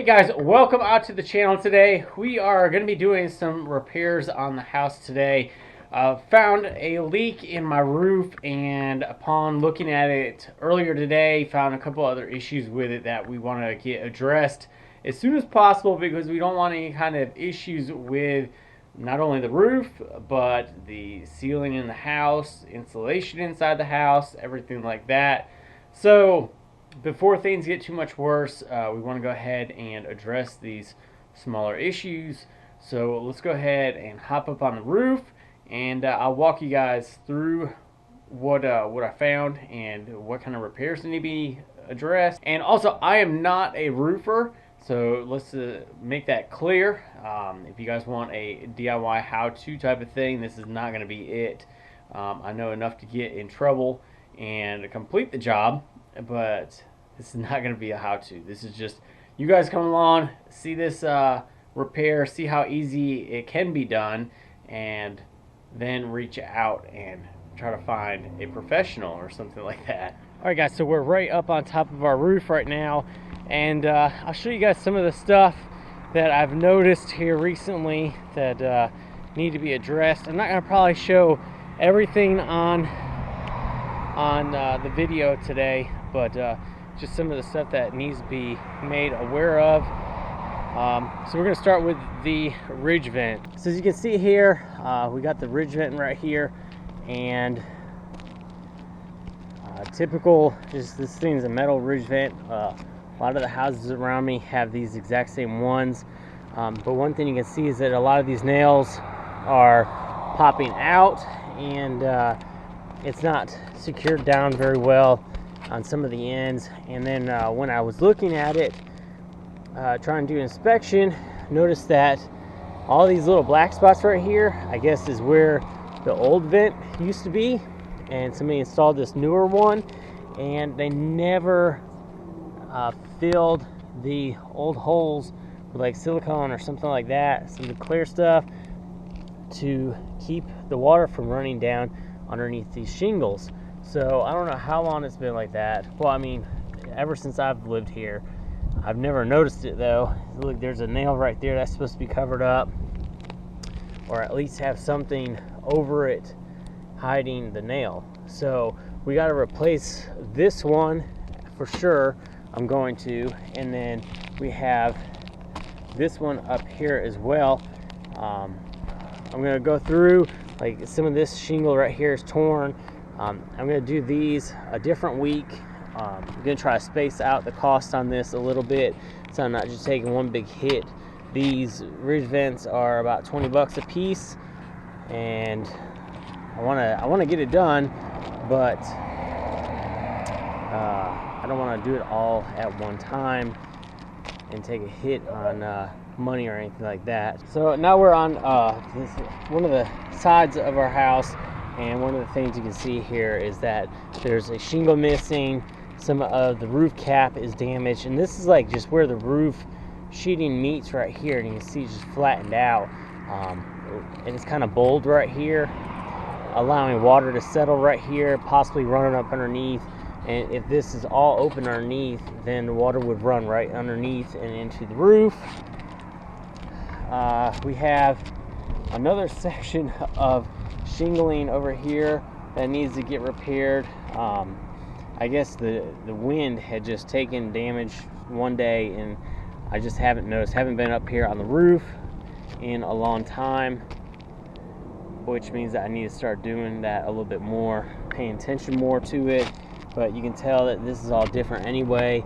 Hey guys, welcome out to the channel today. We are going to be doing some repairs on the house today. Found a leak in my roof, and upon looking at it earlier today, found a couple other issues with it that we want to get addressed as soon as possible, because we don't want any kind of issues with not only the roof, but the ceiling in the house, insulation inside the house, everything like that. So before things get too much worse, we want to go ahead and address these smaller issues. So let's go ahead and hop up on the roof, and I'll walk you guys through what I found and what kind of repairs need to be addressed. And also, I am not a roofer, so let's make that clear. If you guys want a DIY how-to type of thing, this is not going to be it. I know enough to get in trouble and complete the job, but this is not going to be a how-to. This is just you guys come along, see this repair, see how easy it can be done, and then reach out and try to find a professional or something like that. All right, guys, so we're right up on top of our roof right now, and I'll show you guys some of the stuff that I've noticed here recently that need to be addressed. I'm not going to probably show everything on the video today, but just some of the stuff that needs to be made aware of. So we're going to start with the ridge vent. So as you can see here, we got the ridge vent right here, and typical, just this thing's a metal ridge vent. A lot of the houses around me have these exact same ones, but one thing you can see is that a lot of these nails are popping out, and it's not secured down very well on some of the ends. And then when I was looking at it, trying to do an inspection, noticed that all these little black spots right here, I guess, is where the old vent used to be, and somebody installed this newer one, and they never filled the old holes with like silicone or something like that, some clear stuff, to keep the water from running down underneath these shingles. So I don't know how long it's been like that. Well, I mean, ever since I've lived here. I've never noticed it though. Look, there's a nail right there that's supposed to be covered up, or at least have something over it hiding the nail. So we got to replace this one for sure. I'm going to, and then we have this one up here as well. I'm going to go through, like, some of this shingle right here is torn. I'm going to do these a different week. I'm going to try to space out the cost on this a little bit, so I'm not just taking one big hit. These ridge vents are about 20 bucks a piece, and I want to get it done, but I don't want to do it all at one time and take a hit on money or anything like that. So now we're on one of the sides of our house, and one of the things you can see here is that there's a shingle missing. Some of the roof cap is damaged, and this is like just where the roof sheeting meets right here, and you can see it's just flattened out, and it's kind of bowled right here, allowing water to settle right here, possibly running up underneath. And if this is all open underneath, then the water would run right underneath and into the roof. We have another section of shingling over here that needs to get repaired. I guess the wind had just taken damage one day, and I just haven't noticed. Haven't been up here on the roof in a long time, which means that I need to start doing that a little bit more, paying attention more to it. But you can tell that this is all different anyway.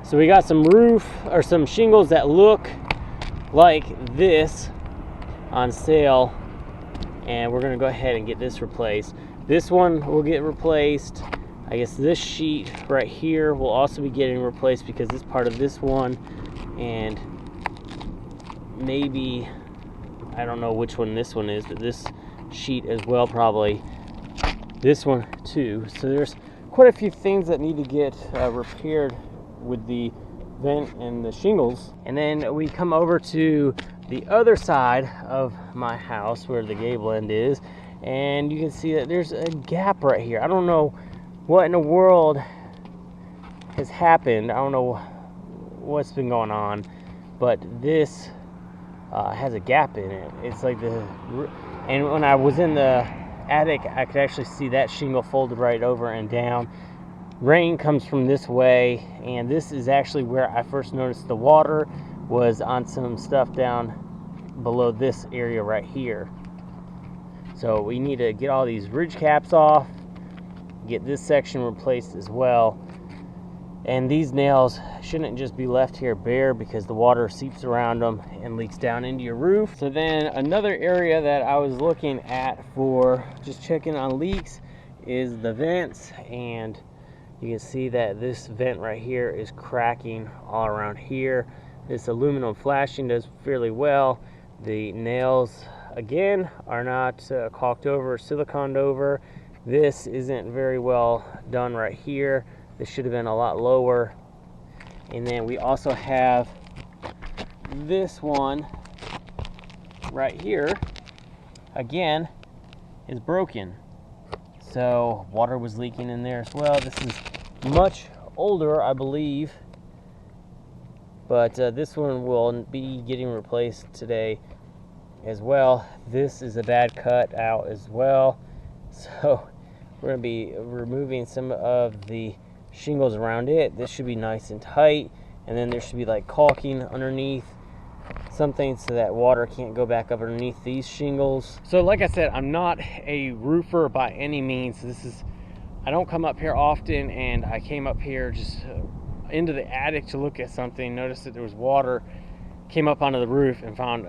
So we got some roof, or some shingles that look like this on sale, and we're gonna go ahead and get this replaced. This one will get replaced. I guess this sheet right here will also be getting replaced, because it's part of this one, and maybe, I don't know which one this one is, but this sheet as well, probably this one too. So there's quite a few things that need to get repaired with the vent and the shingles. And then we come over to the other side of my house where the gable end is, and you can see that there's a gap right here. I don't know what in the world has happened. I don't know what's been going on, but this has a gap in it. It's like and when I was in the attic, I could actually see that shingle folded right over and down. Rain comes from this way, and this is actually where I first noticed the water was on some stuff down below this area right here. So we need to get all these ridge caps off, get this section replaced as well. And these nails shouldn't just be left here bare, because the water seeps around them and leaks down into your roof. So then another area that I was looking at for just checking on leaks is the vents, and you can see that this vent right here is cracking all around here. This aluminum flashing does fairly well. The nails, again, are not caulked over, siliconed over. This isn't very well done right here. This should have been a lot lower. And then we also have this one right here, again, is broken. So water was leaking in there as well. This is much older, I believe, but this one will be getting replaced today as well. This is a bad cut out as well, so we're going to be removing some of the shingles around it. This should be nice and tight, and then there should be like caulking underneath, something so that water can't go back up underneath these shingles. So like I said, I'm not a roofer by any means. I don't come up here often, and I came up here just into the attic to look at something, noticed that there was water, came up onto the roof and found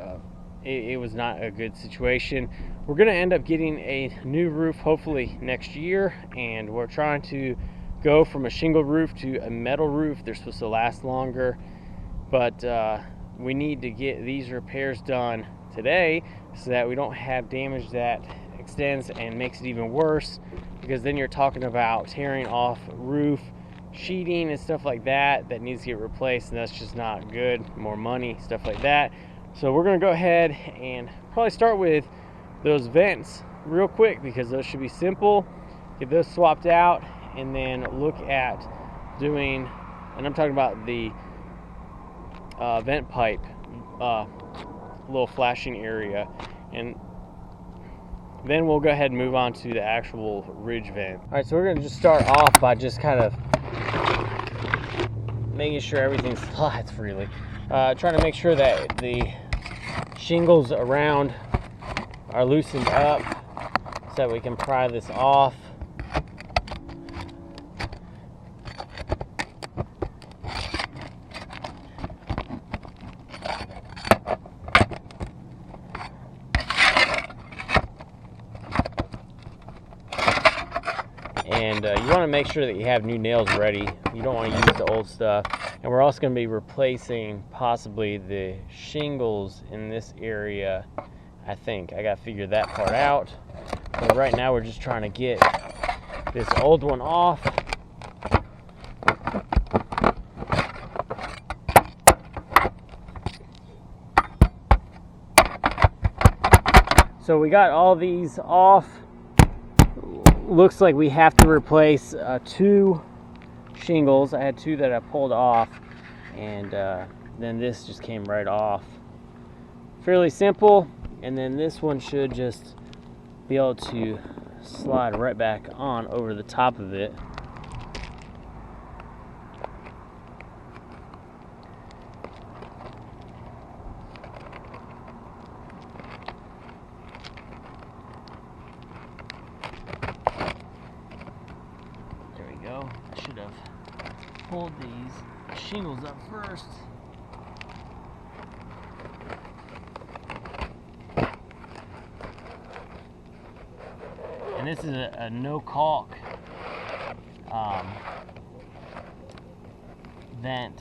it was not a good situation. We're going to end up getting a new roof hopefully next year, and we're trying to go from a shingle roof to a metal roof. They're supposed to last longer, but we need to get these repairs done today so that we don't have damage that extends and makes it even worse, because then you're talking about tearing off roof sheeting and stuff like that needs to get replaced, and that's just not good. More money, stuff like that. So we're going to go ahead and probably start with those vents real quick, because those should be simple. Get those swapped out, and then look at doing, and I'm talking about the vent pipe little flashing area, and then we'll go ahead and move on to the actual ridge vent. All right, so we're going to just start off by just kind of making sure everything slides freely. Trying to make sure that the shingles around are loosened up so that we can pry this off. And you want to make sure that you have new nails ready. You don't want to use the old stuff. And we're also going to be replacing possibly the shingles in this area, I think. I got to figure that part out. But right now we're just trying to get this old one off. So we got all these off. Looks like we have to replace 2 shingles. I had 2 that I pulled off, and then this just came right off. Fairly simple, and then this one should just be able to slide right back on over the top of it. I should have pulled these shingles up first. And this is a no caulk vent.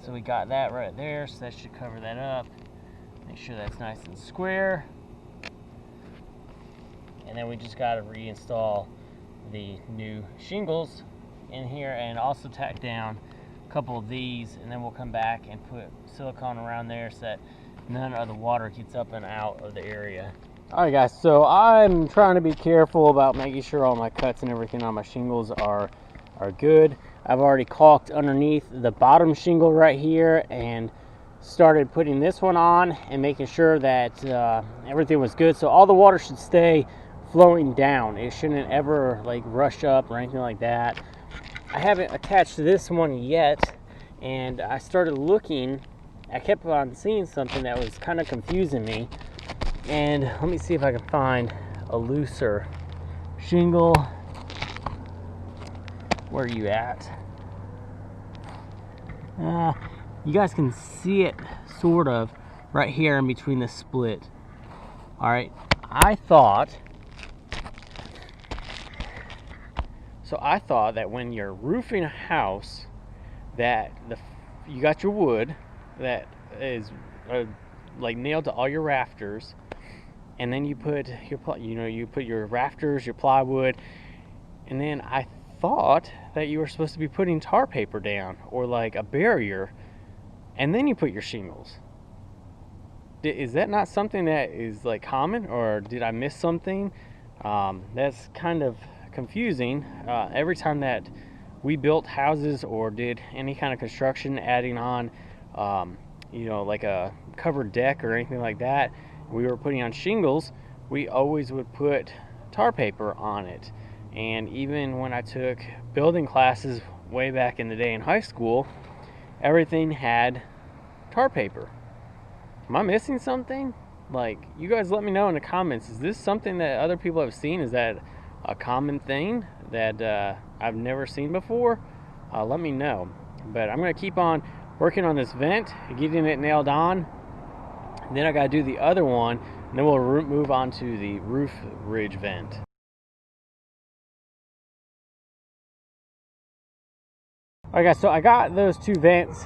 So we got that right there, so that should cover that up. Make sure that's nice and square. And then we just got to reinstall the new shingles in here, and also tack down a couple of these, and then we'll come back and put silicone around there so that none of the water gets up and out of the area. Alright guys, so I'm trying to be careful about making sure all my cuts and everything on my shingles are good. I've already caulked underneath the bottom shingle right here and started putting this one on and making sure that everything was good. So all the water should stay flowing down. It shouldn't ever like rush up or anything like that. I haven't attached this one yet, and I started looking. I kept on seeing something that was kind of confusing me, and let me see if I can find a looser shingle. Where are you at? You guys can see it sort of right here in between the split. All right, I thought that when you're roofing a house, that you got your wood that is like nailed to all your rafters, and then you put your rafters, your plywood, and then I thought that you were supposed to be putting tar paper down or like a barrier, and then you put your shingles. Is that not something that is like common, or did I miss something? That's kind of confusing. Every time that we built houses or did any kind of construction, adding on like a covered deck or anything like that, we were putting on shingles, we always would put tar paper on it. And even when I took building classes way back in the day in high school, everything had tar paper. Am I missing something? Like, you guys let me know in the comments. Is this something that other people have seen? Is that a common thing that I've never seen before? Let me know. But I'm going to keep on working on this vent, getting it nailed on. And then I got to do the other one, and then we'll move on to the roof ridge vent. Alright guys, so I got those two vents.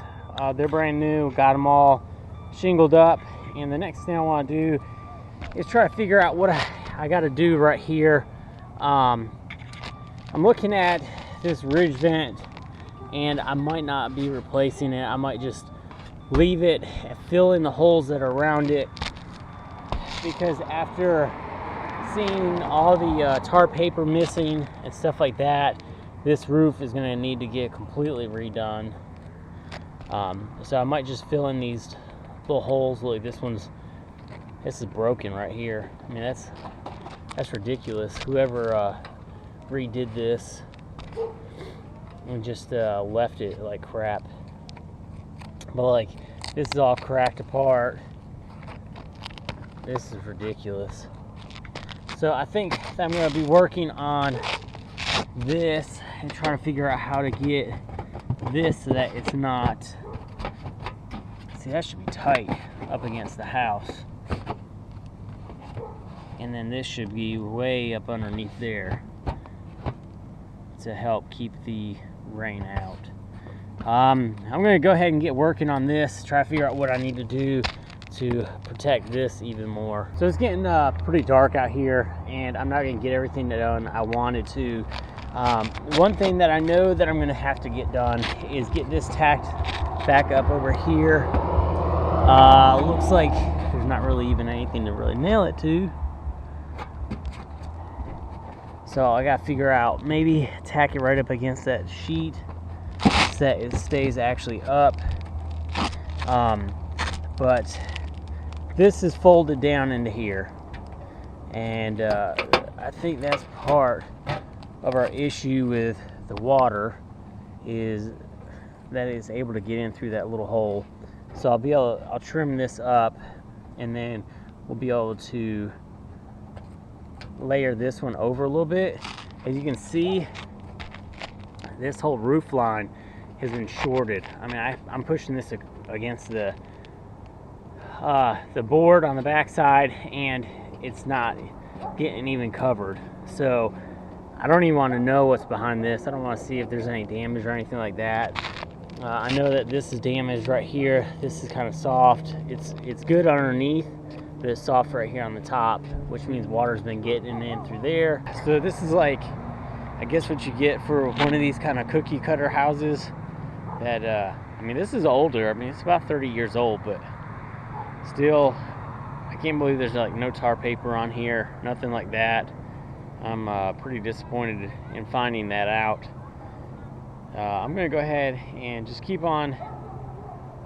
They're brand new, got them all shingled up, and the next thing I want to do is try to figure out what I got to do right here. I'm looking at this ridge vent, and I might not be replacing it. I might just leave it and fill in the holes that are around it, because after seeing all the tar paper missing and stuff like that, this roof is going to need to get completely redone. So I might just fill in these little holes. Look, this is broken right here. I mean, that's ridiculous. Whoever redid this and just left it like crap. But like, this is all cracked apart. This is ridiculous. So I think that I'm going to be working on this and trying to figure out how to get this so that it's not, see, that should be tight up against the house, and then this should be way up underneath there to help keep the rain out. I'm going to go ahead and get working on this, try to figure out what I need to do to protect this even more. So it's getting pretty dark out here, and I'm not going to get everything done I wanted to. One thing that I know that I'm going to have to get done is get this tacked back up over here. Looks like there's not really even anything to really nail it to. So I got to figure out, maybe tack it right up against that sheet so that it stays actually up. But this is folded down into here, and I think that's part of our issue with the water, is that it's able to get in through that little hole. So I'll trim this up, and then we'll be able to layer this one over a little bit. As you can see, this whole roof line has been shorted. I mean, I'm pushing this against the board on the back side, and it's not getting even covered. So I don't even want to know what's behind this. I don't want to see if there's any damage or anything like that. I know that this is damaged right here. This is kind of soft. It's good underneath, but it's soft right here on the top, which means water's been getting in through there. So this is like, I guess, what you get for one of these kind of cookie cutter houses that, I mean, this is older. I mean, it's about 30 years old, but still, I can't believe there's like no tar paper on here, nothing like that. I'm pretty disappointed in finding that out. I'm gonna go ahead and just keep on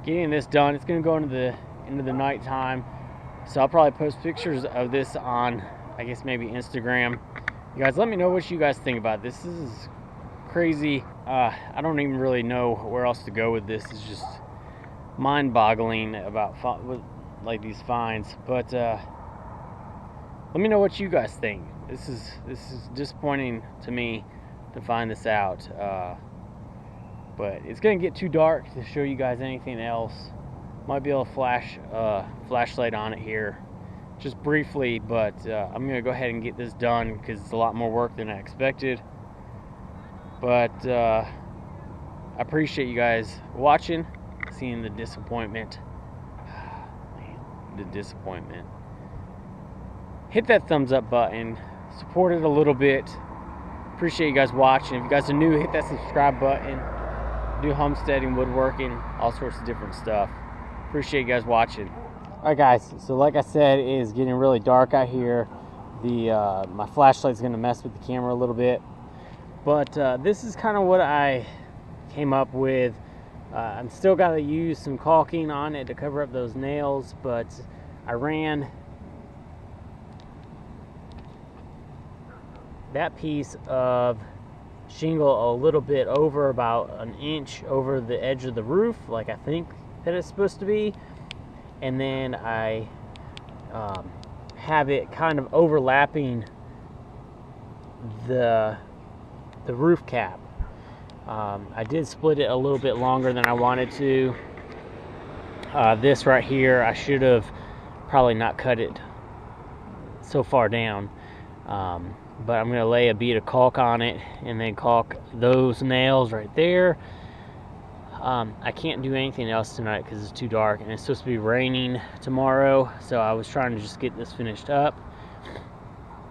getting this done. It's gonna go into the nighttime, so I'll probably post pictures of this on, I guess, maybe Instagram. You guys, let me know what you guys think about this. This is crazy. I don't even really know where else to go with this. It's just mind-boggling about like these finds. But let me know what you guys think. This is disappointing to me to find this out. But it's gonna get too dark to show you guys anything else. Might be able to flash flashlight on it here just briefly, but I'm gonna go ahead and get this done because it's a lot more work than I expected. But I appreciate you guys watching, seeing the disappointment. Man, the disappointment. Hit that thumbs up button, support it a little bit. Appreciate you guys watching. If you guys are new, hit that subscribe button. Do homesteading, woodworking, all sorts of different stuff. Appreciate you guys watching. Alright guys, so like I said, it is getting really dark out here. My flashlight's gonna mess with the camera a little bit. But this is kind of what I came up with. I'm still gotta use some caulking on it to cover up those nails, but I ran that piece of shingle a little bit over, about an inch over the edge of the roof, like I think that it's supposed to be, and then I have it kind of overlapping the roof cap. I did split it a little bit longer than I wanted to. This right here, I should have probably not cut it so far down. But I'm going to lay a bead of caulk on it and then caulk those nails right there. I can't do anything else tonight because it's too dark and it's supposed to be raining tomorrow, so I was trying to just get this finished up.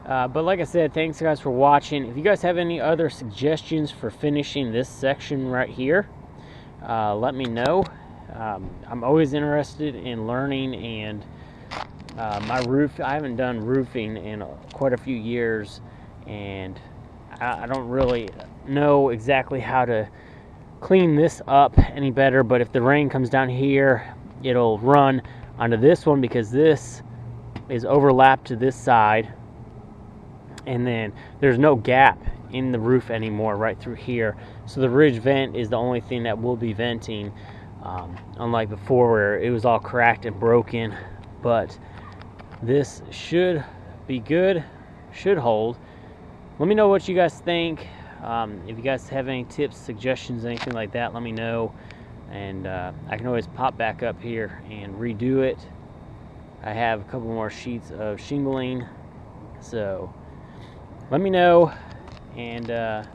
But like I said, thanks guys for watching. If you guys have any other suggestions for finishing this section right here, let me know. I'm always interested in learning, and my roof, I haven't done roofing in quite a few years, and I don't really know exactly how to clean this up any better. But if the rain comes down here, it'll run onto this one because this is overlapped to this side, and then there's no gap in the roof anymore right through here, so the ridge vent is the only thing that will be venting, unlike before where it was all cracked and broken. But this should be good, should hold. Let me know what you guys think. If you guys have any tips, suggestions, anything like that, let me know, and I can always pop back up here and redo it. I have a couple more sheets of shingling, so let me know, and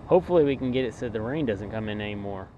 hopefully we can get it so the rain doesn't come in anymore.